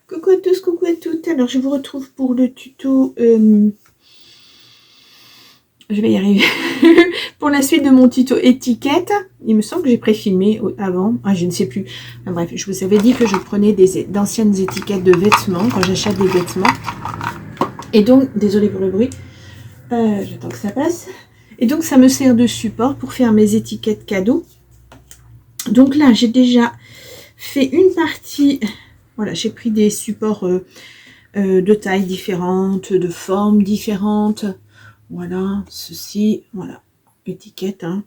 Coucou à tous, coucou à toutes. Alors je vous retrouve pour le tuto, je vais y arriver, pour la suite de mon tuto étiquette. Il me semble que j'ai préfilmé avant, je ne sais plus. Enfin, bref, je vous avais dit que je prenais d'anciennes étiquettes de vêtements quand j'achète des vêtements. Et donc, désolé pour le bruit, j'attends que ça passe. Et donc ça me sert de support pour faire mes étiquettes cadeaux. Donc là, j'ai déjà fait une partie. Voilà, j'ai pris des supports de tailles différentes, de formes différentes. Voilà, ceci, voilà, étiquette. Hein.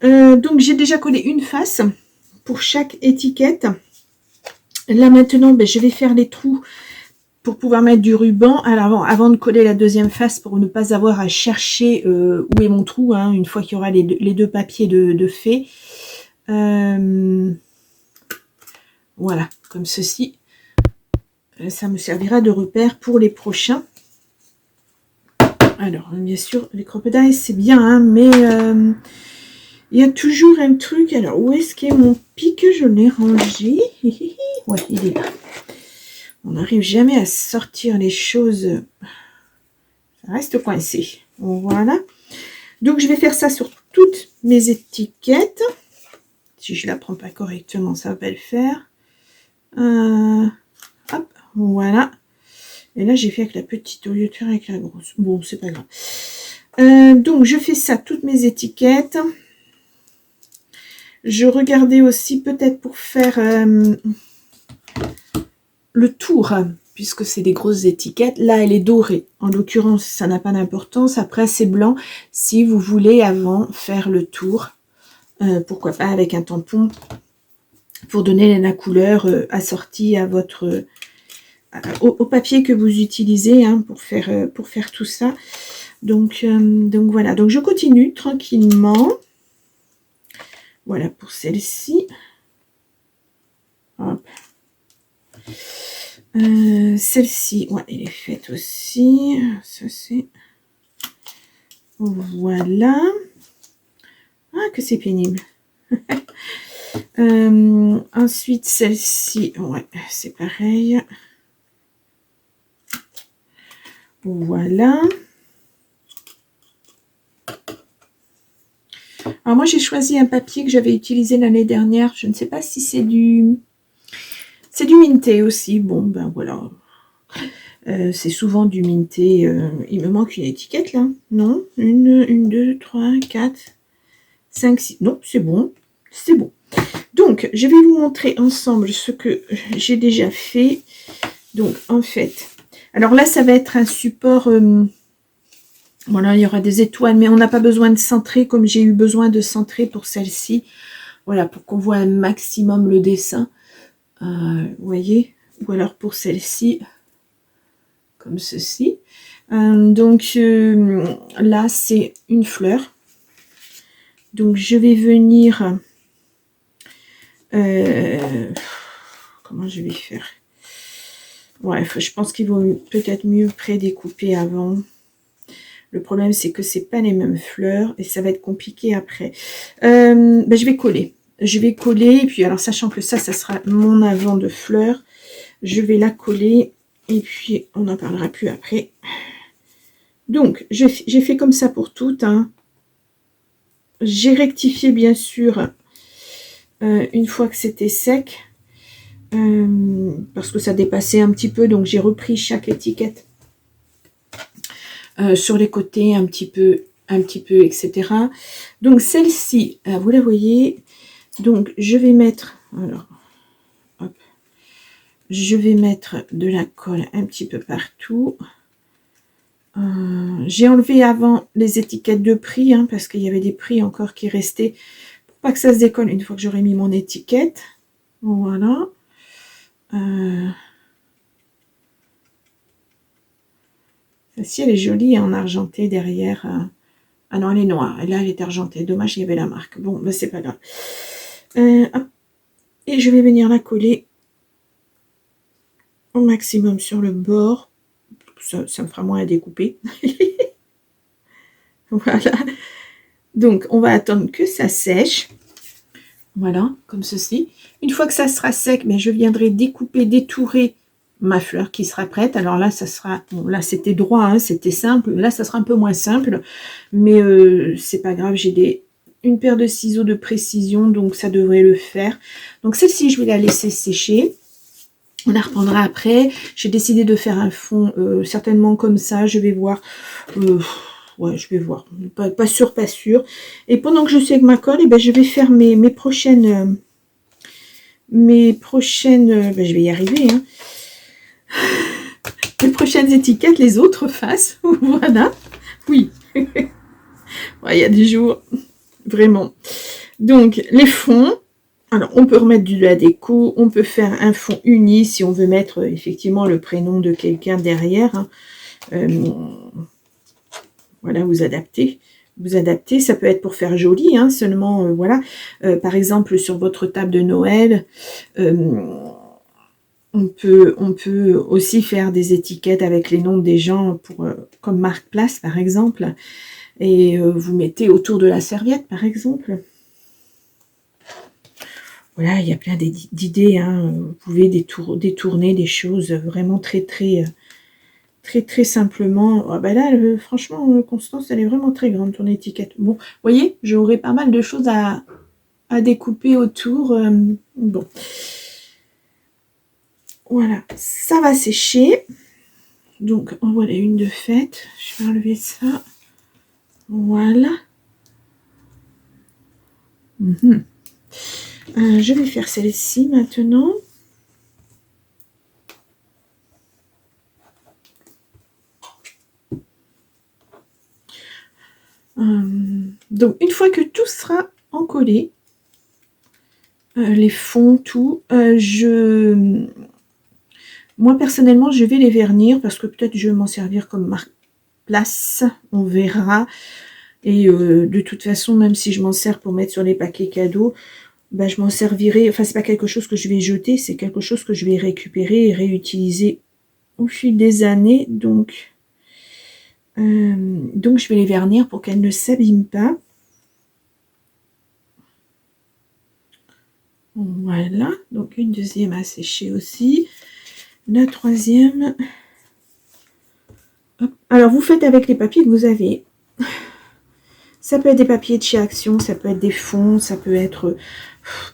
Donc, j'ai déjà collé une face pour chaque étiquette. Là, maintenant, je vais faire les trous pour pouvoir mettre du ruban avant de coller la deuxième face pour ne pas avoir à chercher où est mon trou, hein, une fois qu'il y aura les deux papiers de fait. Voilà, comme ceci. Ça me servira de repère pour les prochains. Alors, bien sûr, les crocodiles, c'est bien, hein, mais il y a toujours un truc. Alors, où est-ce qu'est mon pic? Je l'ai rangé. Ouais, il est là. On n'arrive jamais à sortir les choses. Ça reste coincé. Voilà. Donc, je vais faire ça sur toutes mes étiquettes. Si je ne la prends pas correctement, ça ne va pas le faire. Hop, voilà. Et là, j'ai fait avec la petite au lieu de faire avec la grosse. Bon, c'est pas grave. Donc, je fais ça, toutes mes étiquettes. Je regardais aussi peut-être pour faire le tour, puisque c'est des grosses étiquettes. Là, elle est dorée. En l'occurrence, ça n'a pas d'importance. Après, c'est blanc. Si vous voulez avant faire le tour, pourquoi pas avec un tampon pour donner la couleur assortie à votre... au papier que vous utilisez hein, pour faire tout ça. Donc voilà. Donc, je continue tranquillement. Voilà pour celle-ci. Celle-ci, ouais, elle est faite aussi. Ça, c'est... Voilà. Ah, que c'est pénible. Ensuite, celle-ci, ouais, c'est pareil. Voilà. Alors, moi, j'ai choisi un papier que j'avais utilisé l'année dernière. Je ne sais pas si c'est du... C'est du minté aussi. Bon, ben voilà. C'est souvent du minté. Il me manque une étiquette, là. Non, une, 2, 3, 4, 5, 6. Non, c'est bon. C'est bon. Donc, je vais vous montrer ensemble ce que j'ai déjà fait. Donc, en fait... Alors là, ça va être un support... voilà, il y aura des étoiles, mais on n'a pas besoin de centrer comme j'ai eu besoin de centrer pour celle-ci. Voilà, pour qu'on voit un maximum le dessin. Vous voyez? Ou alors pour celle-ci, comme ceci. Donc là, c'est une fleur. Donc, je vais venir... comment je vais faire? Bref, je pense qu'il vaut peut-être mieux prédécouper avant. Le problème, c'est que c'est pas les mêmes fleurs et ça va être compliqué après. Je vais coller. Je vais coller, et puis alors sachant que ça sera mon avant de fleurs, je vais la coller et puis on n'en parlera plus après. Donc, j'ai fait comme ça pour toutes. Hein. J'ai rectifié bien sûr une fois que c'était sec parce que ça dépassait un petit peu, donc j'ai repris chaque étiquette sur les côtés un petit peu, etc. Donc celle-ci, vous la voyez. Donc je vais mettre, alors, hop, je vais mettre de la colle un petit peu partout. J'ai enlevé avant les étiquettes de prix, hein, parce qu'il y avait des prix encore qui restaient, pour pas que ça se décolle une fois que j'aurai mis mon étiquette. Voilà. Celle-ci, elle est jolie en argenté derrière. Ah non, elle est noire. Et là, elle est argentée. Dommage, il y avait la marque. Bon, ben, c'est pas grave. Et je vais venir la coller au maximum sur le bord. Ça me fera moins à découper. Voilà. Donc, on va attendre que ça sèche. Voilà, comme ceci. Une fois que ça sera sec, je viendrai découper, détourer ma fleur qui sera prête. Alors là, ça sera, bon, là c'était droit, hein, c'était simple. Là, ça sera un peu moins simple, mais c'est pas grave. J'ai une paire de ciseaux de précision, donc ça devrait le faire. Donc celle-ci, je vais la laisser sécher. On la reprendra après. J'ai décidé de faire un fond certainement comme ça. Je vais voir. Ouais, je vais voir. Pas sûr, pas sûr. Et pendant que je suis avec ma colle, eh ben, je vais faire mes prochaines... ben, je vais y arriver, hein. Les prochaines étiquettes, les autres faces. Voilà. Oui. Ouais, il y a des jours. Vraiment. Donc, les fonds. Alors, on peut remettre de la déco. On peut faire un fond uni si on veut mettre effectivement le prénom de quelqu'un derrière. Hein. Voilà, vous adaptez. Vous adaptez, ça peut être pour faire joli, hein, seulement, voilà. Par exemple, sur votre table de Noël, on peut aussi faire des étiquettes avec les noms des gens, pour, comme Marc Place, par exemple. Et vous mettez autour de la serviette, par exemple. Voilà, il y a plein d'idées. Hein. Vous pouvez détourner des choses vraiment très simplement. Oh, ben là, franchement, Constance, elle est vraiment très grande, ton étiquette. Bon, vous voyez, j'aurai pas mal de choses à découper autour. Bon. Voilà, ça va sécher. Donc, en voilà une de faite. Je vais enlever ça. Voilà. Je vais faire celle-ci maintenant. Donc, une fois que tout sera encollé, les fonds, tout, moi, personnellement, je vais les vernir parce que peut-être je vais m'en servir comme marque place. On verra. Et de toute façon, même si je m'en sers pour mettre sur les paquets cadeaux, ben, je m'en servirai. Enfin, c'est pas quelque chose que je vais jeter, c'est quelque chose que je vais récupérer et réutiliser au fil des années. Donc je vais les vernir pour qu'elles ne s'abîment pas. Voilà. Donc, une deuxième à sécher aussi. La troisième. Hop. Alors, vous faites avec les papiers que vous avez. Ça peut être des papiers de chez Action, ça peut être des fonds, ça peut être...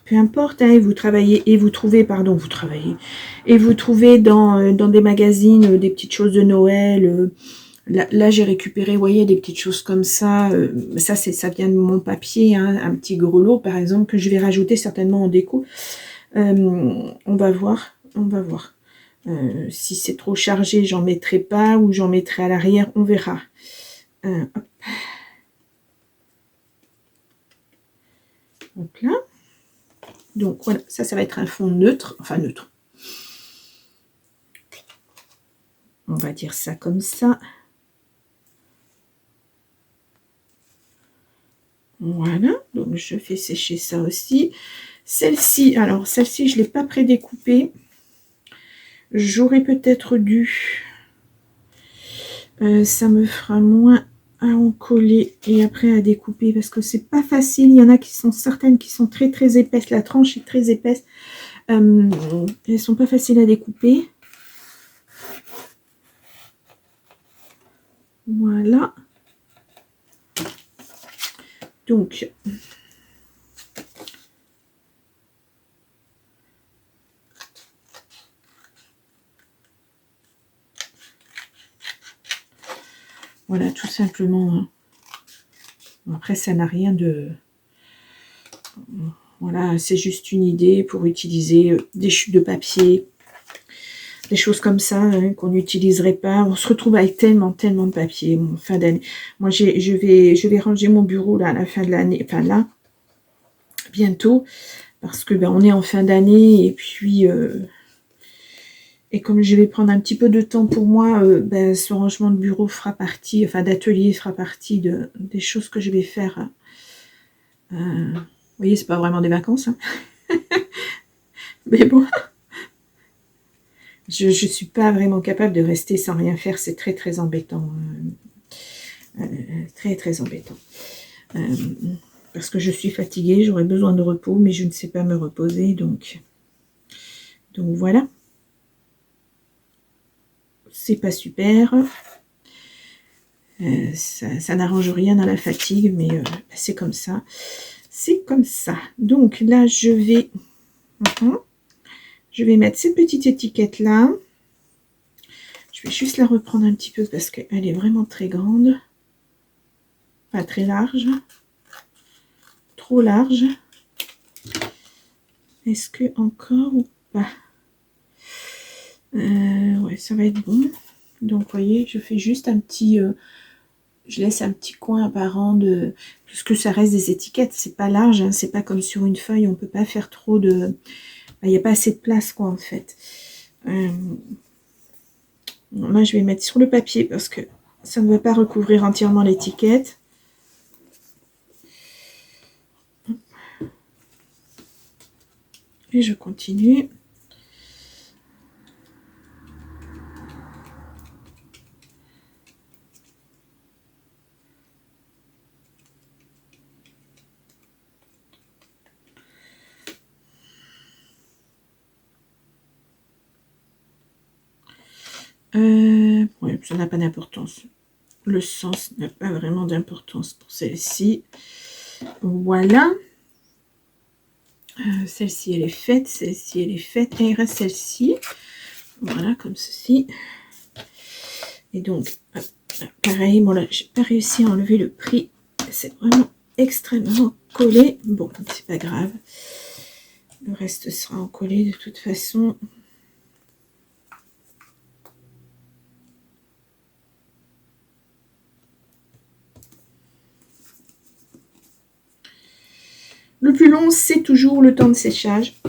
peu importe, hein, vous travaillez et vous trouvez, et vous trouvez dans des magazines des petites choses de Noël. Là j'ai récupéré, vous voyez, des petites choses comme ça. Ça vient de mon papier, hein, un petit grelot par exemple, que je vais rajouter certainement en déco. On va voir. Si c'est trop chargé, j'en mettrai pas, ou j'en mettrai à l'arrière, on verra. Hop. Donc là, donc voilà, ça va être un fond neutre, enfin neutre. On va dire ça comme ça. Voilà, donc je fais sécher ça aussi. Celle-ci, alors celle-ci, je ne l'ai pas prédécoupée. J'aurais peut-être dû. Ça me fera moins à en coller et après à découper parce que c'est pas facile. Il y en a qui sont certaines qui sont très épaisses. La tranche est très épaisse. Elles sont pas faciles à découper. Voilà. Donc, voilà, tout simplement. Après, ça n'a rien de... Voilà, c'est juste une idée pour utiliser des chutes de papier, des choses comme ça, hein, qu'on n'utiliserait pas. On se retrouve avec tellement de papier en fin d'année. Moi, je vais ranger mon bureau là à la fin de l'année, enfin là, bientôt, parce que ben, on est en fin d'année et puis... et comme je vais prendre un petit peu de temps pour moi, ben, ce rangement de bureau fera partie, enfin d'atelier fera partie des choses que je vais faire. Vous voyez, c'est pas vraiment des vacances. Hein. Mais bon, je suis pas vraiment capable de rester sans rien faire. C'est très embêtant. Très embêtant. Parce que je suis fatiguée, j'aurais besoin de repos, mais je ne sais pas me reposer. Donc voilà. c'est pas super. Ça n'arrange rien dans la fatigue, mais c'est comme ça. C'est comme ça. Donc là, je vais mettre cette petite étiquette là. Je vais juste la reprendre un petit peu parce qu'elle est vraiment très grande. Pas très large. Trop large. Est-ce que encore ou pas? Ouais, ça va être bon. Donc, vous voyez, je fais juste un petit... je laisse un petit coin apparent de... Puisque ça reste des étiquettes, c'est pas large, hein, c'est pas comme sur une feuille, on peut pas faire trop de... Il n'y a pas assez de place, quoi, en fait. Là, je vais mettre sur le papier parce que ça ne va pas recouvrir entièrement l'étiquette. Et je continue. Ouais, ça n'a pas d'importance. Le sens n'a pas vraiment d'importance pour celle-ci. Voilà. Celle-ci, elle est faite. Celle-ci, elle est faite. Et il reste celle-ci. Voilà, comme ceci. Et donc, pareil, bon là, j'ai pas réussi à enlever le prix. C'est vraiment extrêmement collé. Bon, c'est pas grave. Le reste sera en collé de toute façon. Le plus long, c'est toujours le temps de séchage.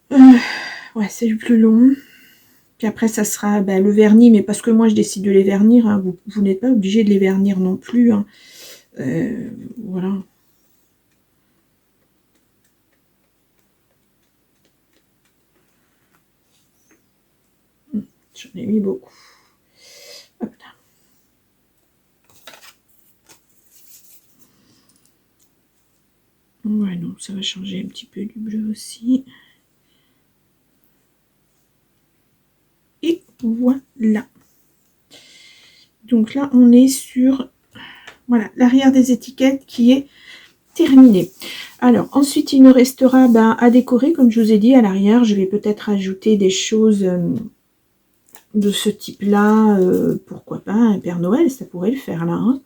Ouais, c'est le plus long. Puis après, ça sera le vernis, mais parce que moi, je décide de les vernir. Hein, vous n'êtes pas obligé de les vernir non plus. Hein. Voilà. J'en ai mis beaucoup. Hop là. Ouais, non, ça va changer un petit peu du bleu aussi. Et voilà. Donc là, on est sur l'arrière des étiquettes qui est terminé. Alors, ensuite, il nous restera à décorer, comme je vous ai dit, à l'arrière. Je vais peut-être ajouter des choses de ce type-là. Pourquoi pas, un Père Noël, ça pourrait le faire là. Hein.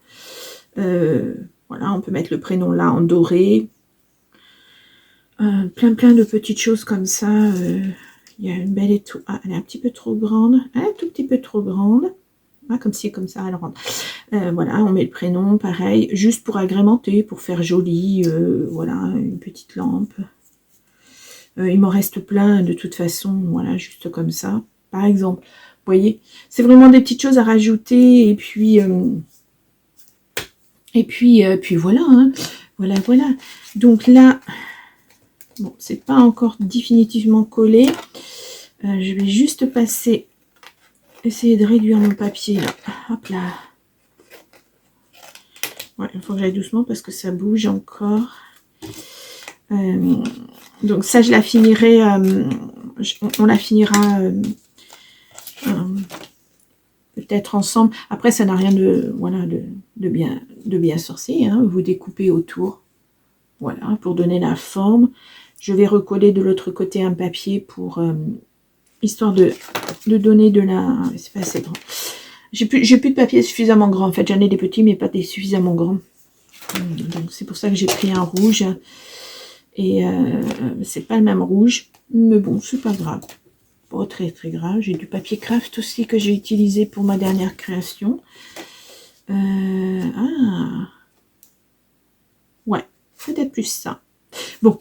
Voilà, on peut mettre le prénom là en doré. Plein de petites choses comme ça. Il y a une belle étoile. Ah, elle est un petit peu trop grande. Un tout petit peu trop grande. Ah, comme ci, comme ça, elle rentre. Voilà, on met le prénom, pareil, juste pour agrémenter, pour faire joli. Voilà, une petite lampe. Il m'en reste plein de toute façon, voilà, juste comme ça. Par exemple, vous voyez, c'est vraiment des petites choses à rajouter. Et puis voilà, hein. Voilà. Donc là, bon, c'est pas encore définitivement collé. Je vais juste passer, essayer de réduire mon papier là. Hop là. Ouais, il faut que j'aille doucement parce que ça bouge encore. Donc ça, je la finirai. On la finira peut-être ensemble. Après, ça n'a rien de bien sorcier. Hein. Vous découpez autour. Voilà, pour donner la forme. Je vais recoller de l'autre côté un papier pour histoire de donner de la... C'est pas assez grand. J'ai plus de papier suffisamment grand. En fait, j'en ai des petits, mais pas des suffisamment grands. Donc, c'est pour ça que j'ai pris un rouge. Et c'est pas le même rouge. Mais bon, c'est pas grave. Pas très grave. J'ai du papier craft aussi que j'ai utilisé pour ma dernière création. Ouais, peut-être plus ça. Bon,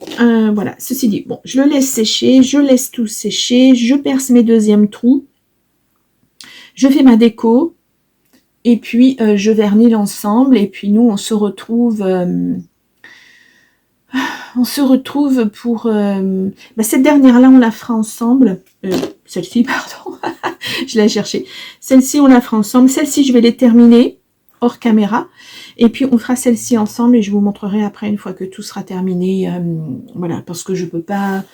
voilà, ceci dit, bon, je le laisse sécher, je laisse tout sécher, je perce mes deuxièmes trous, je fais ma déco, et puis je vernis l'ensemble, et puis nous, on se retrouve pour... cette dernière-là, on la fera ensemble, celle-ci, pardon, je l'ai cherchée, celle-ci, on la fera ensemble, celle-ci, je vais les terminer, hors caméra, et puis on fera celle-ci ensemble et je vous montrerai après une fois que tout sera terminé. Voilà, parce que je peux pas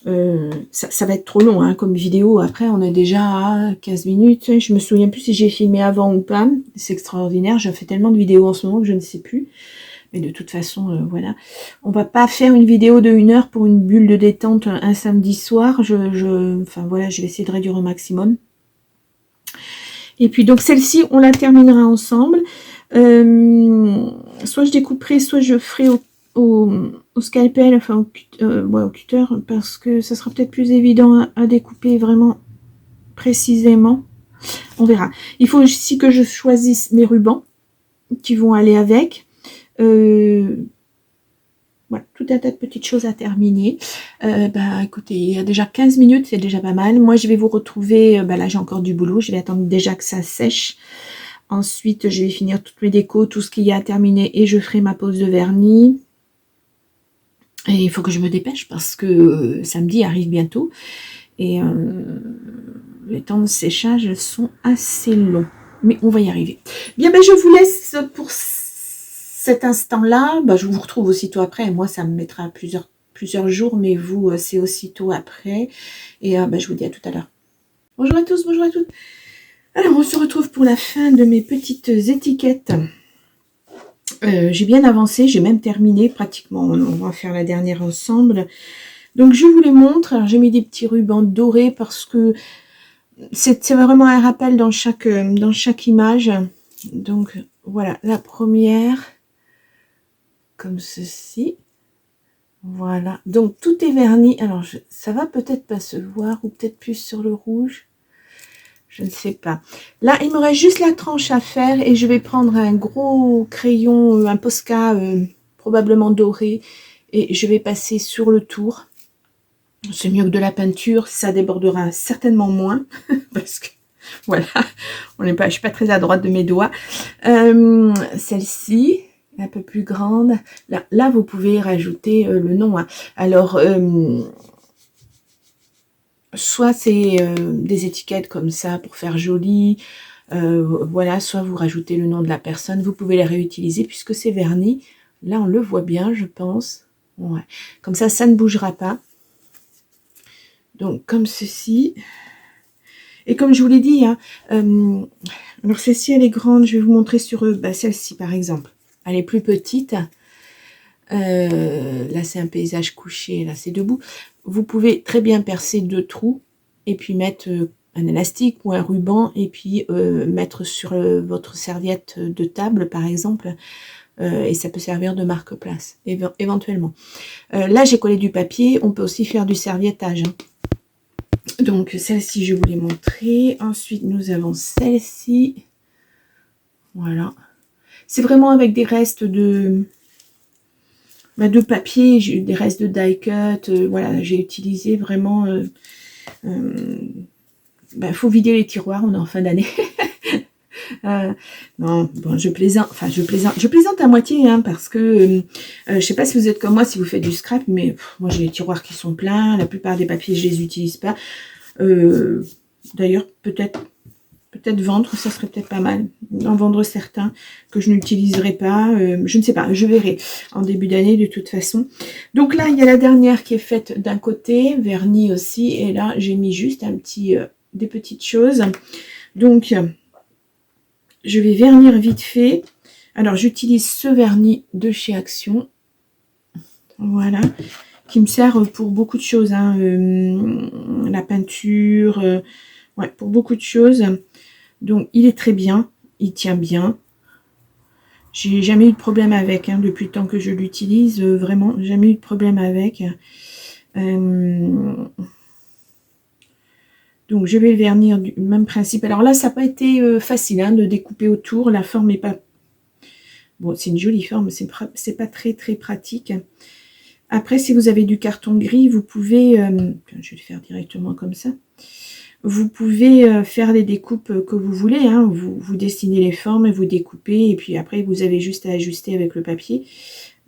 Ça va être trop long hein, comme vidéo. Après, on est déjà à 15 minutes. Je me souviens plus si j'ai filmé avant ou pas. C'est extraordinaire. Je fais tellement de vidéos en ce moment que je ne sais plus. Mais de toute façon, voilà. On va pas faire une vidéo de 1 heure pour une bulle de détente un samedi soir. Enfin voilà, je vais essayer de réduire au maximum. Et puis donc celle-ci, on la terminera ensemble. Soit je découperai, soit je ferai au scalpel, enfin au cutter, parce que ça sera peut-être plus évident à découper vraiment précisément. On verra. Il faut aussi que je choisisse mes rubans qui vont aller avec. Voilà, tout un tas de petites choses à terminer. Écoutez, il y a déjà 15 minutes, c'est déjà pas mal. Moi, je vais vous retrouver, là j'ai encore du boulot, je vais attendre déjà que ça sèche. Ensuite, je vais finir toutes mes décos, tout ce qu'il y a à terminer et je ferai ma pause de vernis. Et il faut que je me dépêche parce que samedi arrive bientôt. Et les temps de séchage sont assez longs. Mais on va y arriver. Bien, je vous laisse pour cet instant-là. Je vous retrouve aussitôt après. Moi, ça me mettra plusieurs jours, mais vous, c'est aussitôt après. Et je vous dis à tout à l'heure. Bonjour à tous, bonjour à toutes. Alors, on se retrouve pour la fin de mes petites étiquettes. J'ai bien avancé, j'ai même terminé pratiquement. On va faire la dernière ensemble. Donc, je vous les montre. Alors, j'ai mis des petits rubans dorés parce que c'est vraiment un rappel dans chaque image. Donc, voilà, la première, comme ceci. Voilà, donc tout est verni. Alors, ça va peut-être pas se voir, ou peut-être plus sur le rouge. Je ne sais pas. Là, il me reste juste la tranche à faire et je vais prendre un gros crayon, un Posca probablement doré, et je vais passer sur le tour. C'est mieux que de la peinture, ça débordera certainement moins parce que voilà, je suis pas très à droite de mes doigts. Celle-ci, un peu plus grande. Là, vous pouvez rajouter le nom. Hein. Alors, soit c'est des étiquettes comme ça pour faire joli, voilà, soit vous rajoutez le nom de la personne, vous pouvez les réutiliser puisque c'est verni. Là, on le voit bien, je pense. Ouais. Comme ça ne bougera pas. Donc, comme ceci. Et comme je vous l'ai dit, hein, alors celle-ci, elle est grande. Je vais vous montrer sur celle-ci, par exemple. Elle est plus petite. Là, c'est un paysage couché. Là, c'est debout. Vous pouvez très bien percer 2 trous et puis mettre un élastique ou un ruban et puis mettre sur votre serviette de table, par exemple. Et ça peut servir de marque-place, éventuellement. Là, j'ai collé du papier. On peut aussi faire du serviettage. Hein. Donc, celle-ci, je vous l'ai montrée. Ensuite, nous avons celle-ci. Voilà. C'est vraiment avec des restes de papier, j'ai eu des restes de die cut. Voilà, j'ai utilisé vraiment... faut vider les tiroirs, on est en fin d'année. Non, bon, je plaisante à moitié, hein, parce que je sais pas si vous êtes comme moi, si vous faites du scrap, mais moi j'ai les tiroirs qui sont pleins, la plupart des papiers je les utilise pas. D'ailleurs, peut-être vendre, ça serait peut-être pas mal, en vendre certains que je n'utiliserai pas, je ne sais pas, je verrai en début d'année de toute façon. Donc là, il y a la dernière qui est faite d'un côté, vernie aussi, et là, j'ai mis juste des petites choses. Donc, je vais vernir vite fait. Alors, j'utilise ce vernis de chez Action. Voilà. Qui me sert pour beaucoup de choses. Hein. La peinture. Ouais, pour beaucoup de choses. Donc, il est très bien. Il tient bien. J'ai jamais eu de problème avec. Hein, depuis le temps que je l'utilise. Vraiment, jamais eu de problème avec. Donc, je vais le vernir du même principe. Alors là, ça n'a pas été facile hein, de découper autour. La forme n'est pas... Bon, c'est une jolie forme, c'est pas très très pratique. Après, si vous avez du carton gris, vous pouvez... je vais le faire directement comme ça. Vous pouvez faire les découpes que vous voulez. Hein. Vous dessinez les formes, vous découpez. Et puis après, vous avez juste à ajuster avec le papier.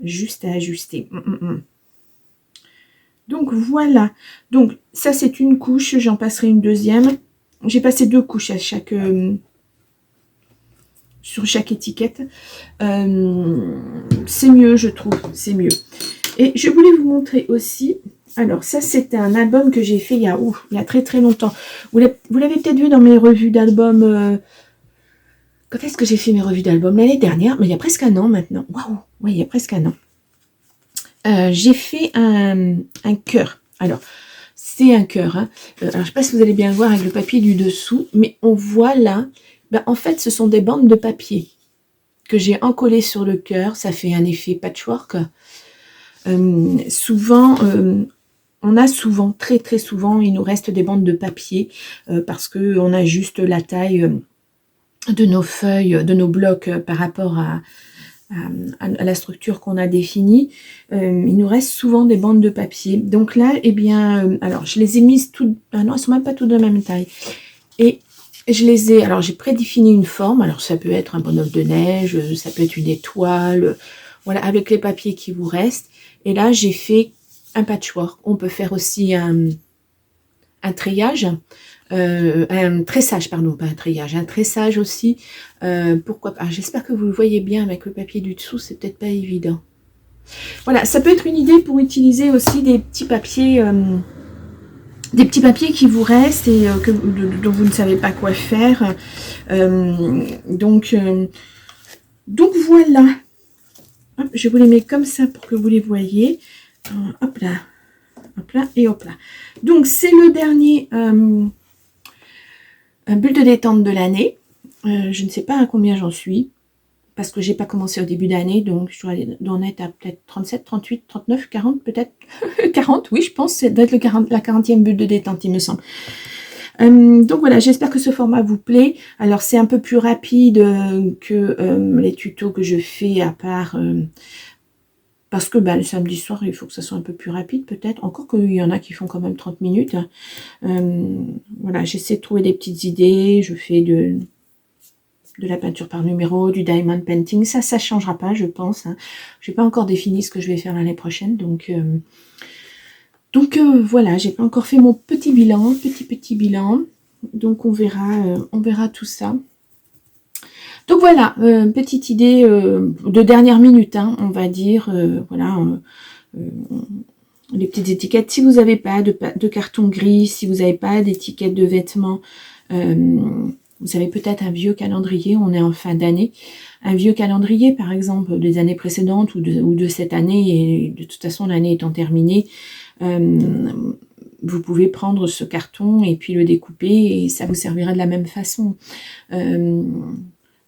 Juste à ajuster. Donc voilà, donc ça c'est une couche, j'en passerai une deuxième. J'ai passé 2 couches à sur chaque étiquette. C'est mieux, je trouve, c'est mieux. Et je voulais vous montrer aussi, Alors, ça, c'est un album que j'ai fait il y a très très longtemps. Vous l'avez peut-être vu dans mes revues d'albums. Quand est-ce que j'ai fait mes revues d'albums? L'année dernière, mais il y a presque un an maintenant. Waouh! Oui, il y a presque un an. J'ai fait un cœur. Alors, c'est un cœur. Hein. Alors, je ne sais pas si vous allez bien le voir avec le papier du dessous, mais on voit là, en fait, ce sont des bandes de papier que j'ai encollées sur le cœur. Ça fait un effet patchwork. Souvent, on a souvent, très très souvent, il nous reste des bandes de papier parce qu'on a juste la taille de nos feuilles, de nos blocs par rapport à la structure qu'on a définie. Il nous reste souvent des bandes de papier. Donc là, eh bien, alors je les ai mises toutes, ah non, elles sont même pas toutes de la même taille. Et je les ai, alors j'ai prédéfini une forme, alors ça peut être un bonhomme de neige, ça peut être une étoile, voilà, avec les papiers qui vous restent. Et là, j'ai fait un patchwork. On peut faire aussi un treillage, un tressage, pardon, pas un treillage, un tressage aussi. Pourquoi pas? J'espère que vous le voyez bien avec le papier du dessous, c'est peut-être pas évident. Voilà, ça peut être une idée pour utiliser aussi des petits papiers qui vous restent et dont vous ne savez pas quoi faire. Donc voilà. Hop, je vous les mets comme ça pour que vous les voyez. Hop là et hop là. Donc c'est le dernier bulle de détente de l'année. Je ne sais pas à combien j'en suis parce que j'ai pas commencé au début d'année, donc je dois en être à peut-être 37, 38, 39, 40 peut-être. 40, oui, je pense, c'est d'être la 40e bulle de détente, il me semble. Donc voilà, j'espère que ce format vous plaît. Alors c'est un peu plus rapide que les tutos que je fais à part... parce que le samedi soir, il faut que ça soit un peu plus rapide peut-être. Encore qu'il y en a qui font quand même 30 minutes. Voilà, j'essaie de trouver des petites idées. Je fais de la peinture par numéro, du diamond painting. Ça ne changera pas, je pense. Hein. Je n'ai pas encore défini ce que je vais faire l'année prochaine. Donc voilà, j'ai pas encore fait mon petit bilan. Petit bilan. Donc on verra tout ça. Donc voilà, petite idée de dernière minute, hein, on va dire, voilà, les petites étiquettes. Si vous n'avez pas de carton gris, si vous n'avez pas d'étiquette de vêtements, vous avez peut-être un vieux calendrier, on est en fin d'année, un vieux calendrier par exemple des années précédentes ou de cette année, et de toute façon l'année étant terminée, vous pouvez prendre ce carton et puis le découper et ça vous servira de la même façon.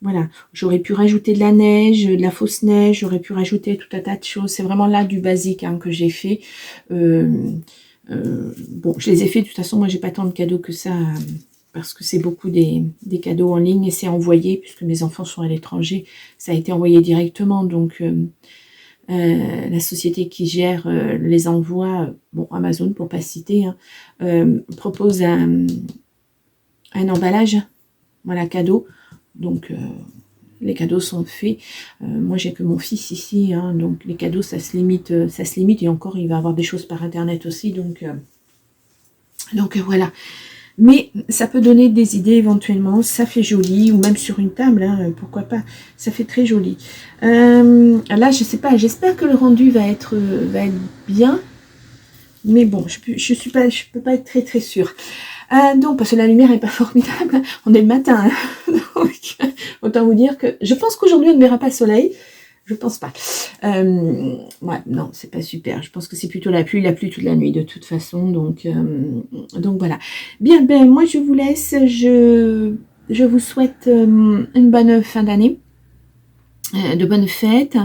Voilà, j'aurais pu rajouter de la neige, de la fausse neige, j'aurais pu rajouter tout un tas de choses. C'est vraiment là du basique hein, que j'ai fait. Bon, je les ai fait, de toute façon, moi j'ai pas tant de cadeaux que ça, parce que c'est beaucoup des cadeaux en ligne et c'est envoyé, puisque mes enfants sont à l'étranger, ça a été envoyé directement. Donc, la société qui gère les envois, bon, Amazon pour pas citer, hein, propose un emballage, voilà, cadeau. Donc, les cadeaux sont faits. Moi, j'ai que mon fils ici, hein, donc les cadeaux, ça se limite. Et encore, il va avoir des choses par Internet aussi. Donc voilà. Mais ça peut donner des idées éventuellement. Ça fait joli, ou même sur une table, hein, pourquoi pas. Ça fait très joli. Là, je sais pas. J'espère que le rendu va être bien. Mais bon, je peux pas être très très sûre. Donc, parce que la lumière est pas formidable, on est le matin, hein. Donc, autant vous dire que je pense qu'aujourd'hui on ne verra pas le soleil, je pense pas. Ouais, non, c'est pas super. Je pense que c'est plutôt la pluie toute la nuit de toute façon. Donc voilà. Bien, moi je vous laisse. Je vous souhaite une bonne fin d'année, de bonnes fêtes.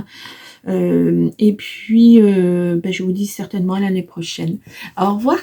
Et puis, je vous dis certainement à l'année prochaine. Au revoir.